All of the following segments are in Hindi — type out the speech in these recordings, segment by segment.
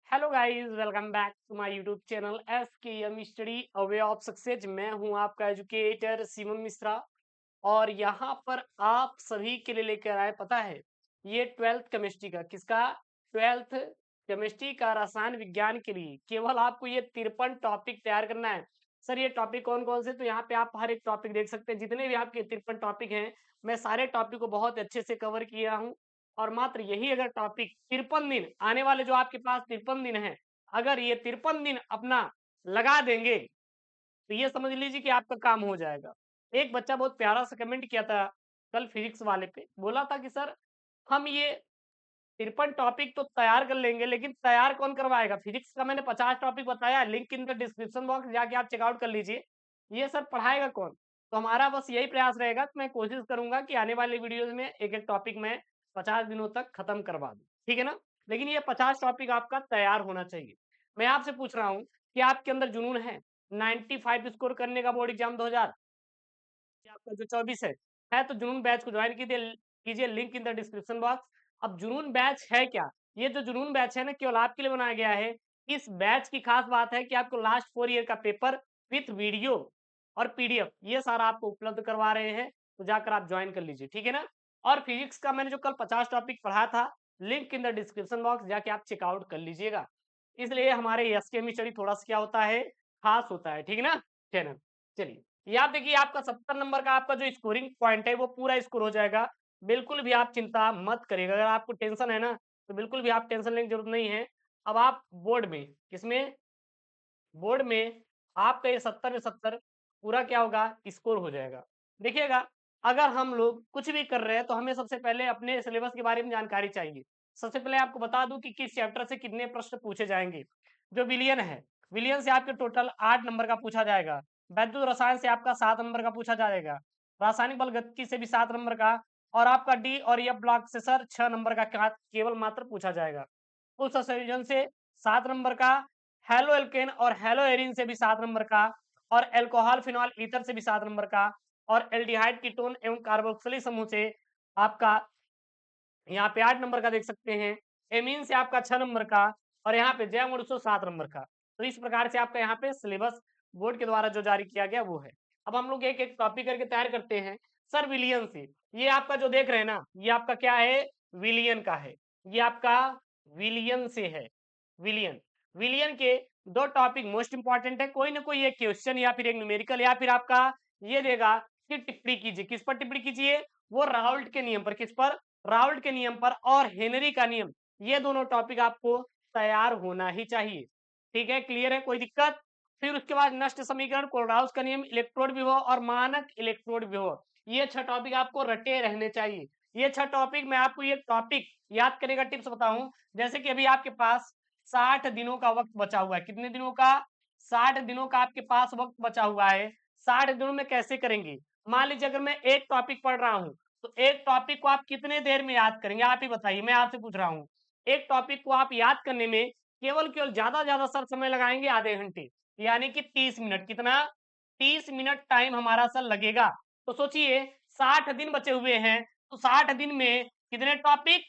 Hello guys, welcome back to my YouTube channel SKM study a way of success. मैं हूं आपका एजुकेटर शिवम मिश्रा और यहाँ पर आप सभी के लिए लेकर आए, पता है, ये 12th केमिस्ट्री का, किसका 12th केमिस्ट्री का रसायन विज्ञान के लिए केवल आपको ये 53 टॉपिक तैयार करना है। सर ये टॉपिक कौन कौन से? तो यहाँ पे आप हर एक टॉपिक देख सकते हैं, जितने भी आपके 53 टॉपिक हैं मैं सारे टॉपिक को बहुत अच्छे से कवर किया हूँ। और मात्र यही अगर टॉपिक 53 दिन, आने वाले जो आपके पास 53 दिन है, अगर ये 53 दिन अपना लगा देंगे तो ये समझ लीजिए कि आपका काम हो जाएगा। एक बच्चा बहुत प्यारा सा कमेंट किया था कल फिजिक्स वाले पे, बोला था कि सर हम ये 53 टॉपिक तो तैयार कर लेंगे, लेकिन तैयार कौन करवाएगा? फिजिक्स का मैंने 50 टॉपिक बताया, link in the description box, जाके आप चेकआउट कर लीजिए। ये सर पढ़ाएगा कौन? तो हमारा बस यही प्रयास रहेगा कि मैं कोशिश करूंगा कि आने वाले वीडियोज में एक एक टॉपिक मैं 50 दिनों तक खत्म करवा दूं, ठीक है ना? लेकिन ये 50 टॉपिक आपका तैयार होना चाहिए। मैं आपसे पूछ रहा हूँ कि आपके अंदर जुनून है 95 स्कोर करने का बोर्ड एग्जाम 2000 आपका जो 24 है तो जुनून बैच को ज्वाइन कीजिए, link in the description box. अब जुनून बैच है क्या? ये जो जुनून बैच है ना, केवल आपके लिए बनाया गया है। इस बैच की खास बात है कि आपको लास्ट 4 ईयर का पेपर विथ वीडियो और पीडीएफ ये सारा आपको उपलब्ध करवा रहे हैं, तो जाकर आप ज्वाइन कर लीजिए, ठीक है ना? और फिजिक्स का मैंने जो कल 50 टॉपिक पढ़ा था, link in the description box, जाके आप चेकआउट कर लीजिएगा। इसलिए हमारे एसकेएम स्टडी थोड़ा सा क्या होता है, खास होता है, ठीक है ना चैनल। चलिए, ये आप देखिए, आपका 70 नंबर का आपका जो स्कोरिंग पॉइंट है वो पूरा स्कोर हो जाएगा। बिल्कुल भी आप चिंता मत करिएगा। अगर आपको टेंशन है ना, तो बिल्कुल भी आप टेंशन लेने की जरूरत नहीं है। अब आप बोर्ड में, किसमें, बोर्ड में आपका ये 70 में 70 पूरा क्या होगा, स्कोर हो जाएगा। देखिएगा, अगर हम लोग कुछ भी कर रहे हैं तो हमें सबसे पहले अपने सिलेबस के बारे में जानकारी चाहिए। सबसे पहले आपको बता दूं कि किस चैप्टर से कितने प्रश्न पूछे जाएंगे। जो विलियन है, विलियन से आपके टोटल 8 नंबर का पूछा जाएगा। वैद्युत रसायन से आपका 7 नंबर का पूछा जाएगा। रासायनिक बल गतिकी से भी 7 नंबर का। और आपका डी और एफ ब्लॉक से सर 6 नंबर का केवल मात्र पूछा जाएगा। उस संयोजन से 7 नंबर का। हेलो एल्केन और हेलो एरिन से भी 7 नंबर का। और एल्कोहल फिनॉल ईथर से भी 7 नंबर का। और एल्डिहाइड कीटोन एवं कार्बोक्सिलिक समूह से आपका यहाँ पे 8 नंबर का देख सकते हैं। एमीन से आपका 6 नंबर का। और यहाँ पे जैव अणु से 7 नंबर का। तो इस प्रकार से आपका यहाँ पे सिलेबस बोर्ड के द्वारा जो जारी किया गया वो है। अब हम लोग एक एक टॉपिक करके तैयार करते हैं। सर विलियन से, ये आपका जो देख रहे हैं ना, ये आपका क्या है, विलियन का है। ये आपका विलियन से है। विलियन, विलियन के दो टॉपिक मोस्ट इंपॉर्टेंट है। कोई ना कोई एक क्वेश्चन या फिर एक न्यूमेरिकल या फिर आपका ये देगा कि टिप्पणी कीजिए। किस पर टिप्पणी कीजिए? वो राउल्ट के नियम पर। किस पर? राउल्ट के नियम पर और हेनरी का नियम। ये दोनों टॉपिक आपको तैयार होना ही चाहिए। ठीक है, क्लियर है, कोई दिक्कत? फिर उसके बाद नष्ट समीकरण, कोलराउस का नियम, इलेक्ट्रोड विभव और मानक इलेक्ट्रोड विभव, ये 6 टॉपिक आपको रटे रहने चाहिए। ये 6 टॉपिक, मैं आपको ये टॉपिक याद करने का टिप्स बताऊं। जैसे कि अभी आपके पास 60 दिनों का वक्त बचा हुआ है। कितने दिनों का? 60 दिनों का आपके पास वक्त बचा हुआ है। 60 दिनों में कैसे करेंगे? मान लीजिए अगर मैं एक टॉपिक पढ़ रहा हूं, तो एक टॉपिक को आप कितने देर में याद करेंगे? आप ही बताइए, मैं आपसे पूछ रहा हूं। एक टॉपिक को आप याद करने में केवल केवल ज्यादा ज्यादा सर समय लगाएंगे आधे घंटे, यानी कि 30 मिनट। कितना? 30 मिनट टाइम हमारा सर लगेगा। तो सोचिए, 60 दिन बचे हुए हैं, तो 60 दिन में कितने टॉपिक?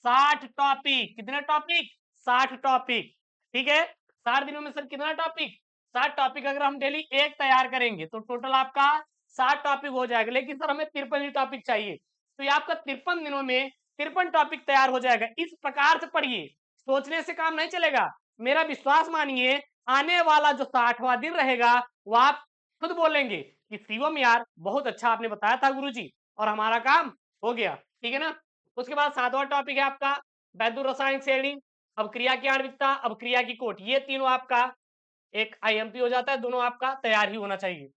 60 टॉपिक। कितने टॉपिक? 60 टॉपिक। ठीक है, 60 दिनों में सर कितना टॉपिक? 60 टॉपिक। अगर हम डेली एक तैयार करेंगे तो टोटल आपका 60 टॉपिक हो जाएगा। लेकिन सर हमें 53 ही टॉपिक चाहिए, तो ये आपका 53 दिनों में 53 टॉपिक तैयार हो जाएगा। इस प्रकार से पढ़िए, सोचने से काम नहीं चलेगा। मेरा विश्वास मानिए, आने वाला जो 60वां दिन रहेगा वो आप खुद बोलेंगे कि शिवम यार बहुत अच्छा आपने बताया था गुरुजी, और हमारा काम हो गया। ठीक है ना? उसके बाद 7वां टॉपिक है आपका वैद्युत रसायन श्रेणी। अब क्रिया की आणविकता, अब क्रिया की कोट, ये तीनों आपका एक आईएमपी हो जाता है। दोनों आपका तैयार ही होना चाहिए।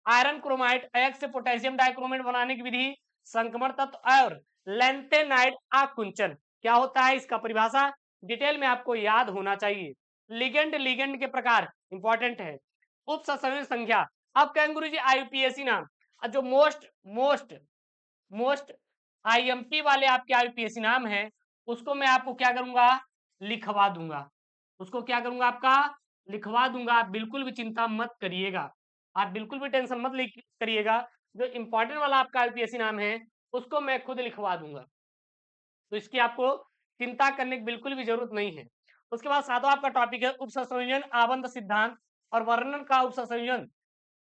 आयरन क्रोमाइड, अयस्क से पोटेशियम डाइक्रोमेट बनाने की विधि, संक्रमण तत्व और लेंथेनाइड आकुंचन, क्या होता है इसका परिभाषा डिटेल में आपको याद होना चाहिए। लिगेंड, लिगेंड के प्रकार इंपॉर्टेंट है। उप संयोजन संख्या, अब कहेंगे गुरु जी आईयूपीएसी नाम, जो मोस्ट मोस्ट मोस्ट आईएमपी वाले आपके आईयूपीएसी नाम है, उसको मैं आपको क्या करूंगा, लिखवा दूंगा। उसको क्या करूंगा, आपका लिखवा दूंगा। आप बिल्कुल भी चिंता मत करिएगा, आप बिल्कुल भी टेंशन मत करिएगा। जो इंपॉर्टेंट वाला आपका आईपीएससी नाम है उसको मैं खुद लिखवा दूंगा, तो इसकी आपको चिंता करने की बिल्कुल भी जरूरत नहीं है। उसके बाद सातवां आपका टॉपिक है उपसंयोजन आबंध सिद्धांत और वर्णन का उपसंयोजन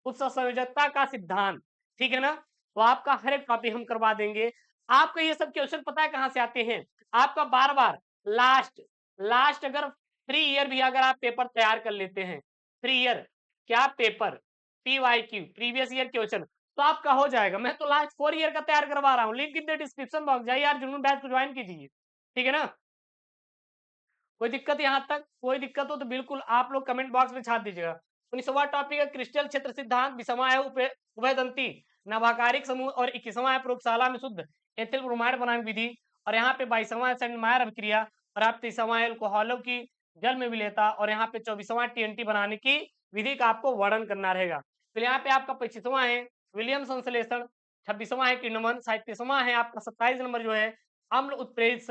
उपसंयोजकता का सिद्धांत, ठीक है ना। तो आपका हर एक टॉपिक हम करवा देंगे। आपका ये सब क्वेश्चन पता है कहाँ से आते हैं, आपका बार बार लास्ट लास्ट अगर फ्री ईयर भी अगर आप पेपर तैयार कर लेते हैं, फ्री ईयर क्या paper, PYQ previous year question, तो आपका हो जाएगा। मैं तो लास्ट 4 ईयर का तैयार करवा रहा हूँ, link in the description box, जाइए यार जुनून बैच को ज्वाइन कीजिए, ठीक है ना। कोई दिक्कत यहाँ तक, कोई दिक्कत हो तो बिल्कुल आप लोग कमेंट बॉक्स में छाप दीजिएगा। 19वां टॉपिक है क्रिस्टल क्षेत्र सिद्धांत, 20वां है उभयदंती नवाकारिक समूह और 21वां है प्रयोगशाला में शुद्ध एथिल ब्रोमाइड बनाने विधि, और यहाँ पे 22वां है सेंटमायर अभिक्रिया, और आप 23वां है अल्कोहलों की जल में विलेयता, और यहाँ पे 24वां टीएनटी बनाने की विधि का आपको वर्णन करना रहेगा। फिर यहाँ पे आपका 25वां है विलियम संश्लेषण, 26वां है किण्वन, 37वां है आपका 27 नंबर जो है अम्ल उत्प्रेरित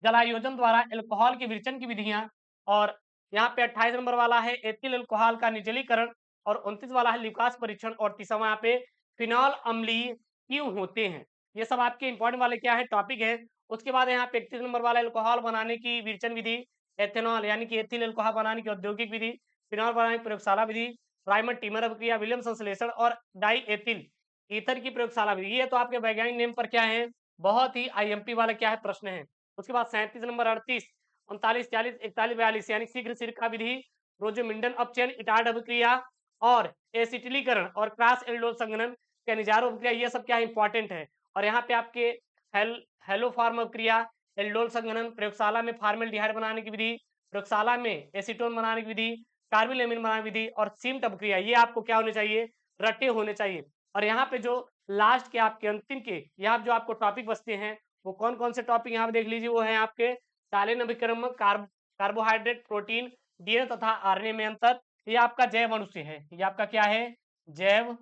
जलायोजन द्वारा एल्कोहल के विरचन की विधियां, और यहाँ पे 28 नंबर वाला है एथिल अल्कोहल का निर्जलीकरण, और 29 वाला है ल्यूकास परीक्षण, और 30वां यहाँ पे फिनॉल अम्लीय क्यों होते हैं। ये सब आपके इंपॉर्टेंट वाले क्या है टॉपिक है। उसके बाद यहाँ पे 31 नंबर वाला अल्कोहल बनाने की विरचन विधि, एथेनॉल यानी कि एथिल अल्कोहल बनाने की औद्योगिक विधि, फिनॉल बनाने की प्रयोगशाला विधि, राइमंड टीमर अभिक्रिया, विलियम संश्लेषण और डाई एथिल ईथर की प्रयोगशाला विधि। ये तो आपके वैज्ञानिक नेम पर क्या है, बहुत ही आईएमपी वाला क्या है प्रश्न है। उसके बाद 37 नंबर 38 39 40 41 42 यानी शीघ्र सिरका विधि, रोजोमिंडन अपचयन, इटार्ड अभिक्रिया और एसिटिलीकरण और क्रॉस एल्डोल संघनन, कैनिजारो अभिक्रिया, ये सब क्या इंपॉर्टेंट है। और यहाँ पे आपके हेलोफार्म अभिक्रिया, एल्डोल संघनन, प्रयोगशाला में फार्मेल्डिहाइड बनाने की विधि, प्रयोगशाला में एसीटोन बनाने की विधि, कार्बिलेमिन बनाने की विधि और सीम्ट अभिक्रिया, ये आपको क्या होने चाहिए, रटे होने चाहिए। और यहाँ पे जो लास्ट के आपके अंतिम के यहाँ जो आपको टॉपिक बचते हैं वो कौन कौन से टॉपिक यहाँ पे देख लीजिए, वो है आपके टालिन अभिक्रमक, कार्बोहाइड्रेट, प्रोटीन, डीएनए तथा आरएनए में अंतर, ये आपका जैव अणु से है, ये आपका क्या है, जैव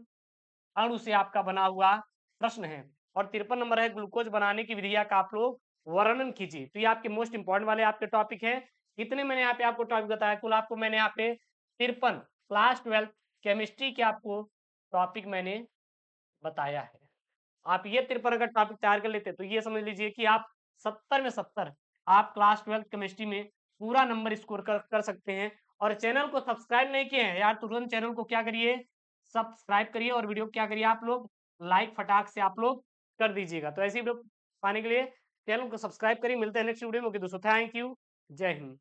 अणु से आपका बना हुआ प्रश्न है। और 53 नंबर है ग्लूकोज बनाने की विधिया का आप लोग वर्णन कीजिए। तो ये आपके मोस्ट इंपॉर्टेंट वाले आपके टॉपिक है। इतने मैंने यहाँ पे आपको टॉपिक बताया, कुल आपको मैंने यहाँ पे 53 क्लास 12 केमिस्ट्री के आपको टॉपिक मैंने बताया है। आप ये 53 अगर टॉपिक तैयार कर लेते तो ये समझ लीजिए कि आप 70 में 70 आप क्लास 12 केमिस्ट्री में पूरा नंबर स्कोर कर सकते हैं। और चैनल को सब्सक्राइब नहीं किए हैं यार, तुरंत चैनल को क्या करिए, सब्सक्राइब करिए, और वीडियो क्या करिए आप लोग, लाइक फटाक से आप लोग कर दीजिएगा। तो ऐसी वीडियो पाने के लिए चैनल को सब्सक्राइब करिए। मिलते हैं नेक्स्ट वीडियो में। दोस्तों थैंक यू, जय हिंद।